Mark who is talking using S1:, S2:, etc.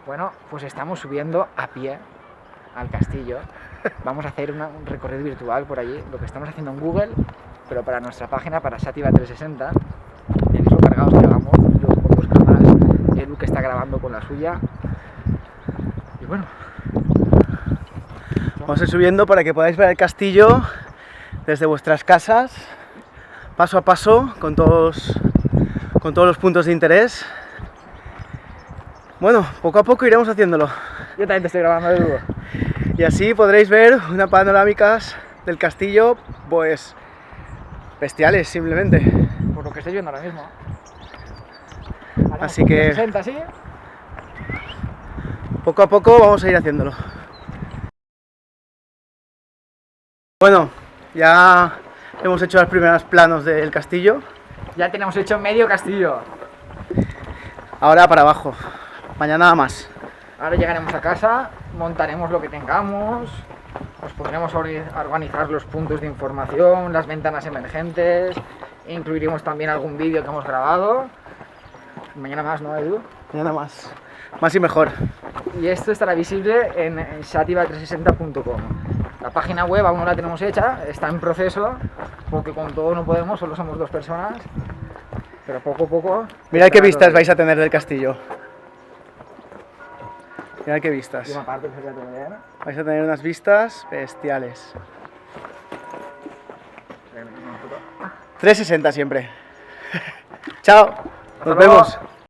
S1: Bueno, pues estamos subiendo a pie al castillo. Vamos a hacer un recorrido virtual por allí, lo que estamos haciendo en Google, pero para nuestra página, para Sativa 360. Tenéis lo cargados que vamos, yo con dos cámaras, Edu que está grabando con la suya. Y bueno,
S2: vamos a ir subiendo para que podáis ver el castillo desde vuestras casas, paso a paso, con todos los puntos de interés. Bueno, poco a poco iremos haciéndolo.
S1: Yo también te estoy grabando, Edu.
S2: Y así podréis ver unas panorámicas del castillo, pues, bestiales, simplemente.
S1: Por lo que estoy viendo ahora mismo.
S2: Así que
S1: 60, ¿sí?
S2: poco a poco vamos a ir haciéndolo. Bueno, ya hemos hecho los primeros planos del castillo.
S1: Ya tenemos hecho medio castillo.
S2: Ahora para abajo. Mañana más.
S1: Ahora llegaremos a casa, montaremos lo que tengamos, nos pondremos a organizar los puntos de información, las ventanas emergentes, incluiremos también algún vídeo que hemos grabado. Mañana más, ¿no, Edu?
S2: Mañana más. Más y mejor.
S1: Y esto estará visible en sativa360.com. La página web aún no la tenemos hecha, está en proceso, porque con todo no podemos, solo somos dos personas, pero poco a poco...
S2: Mirad qué vistas vais a tener del castillo. Mirad qué vistas.
S1: Última parte que se va a tener.
S2: Vais a tener unas vistas bestiales. 360 siempre. Chao. Nos vemos.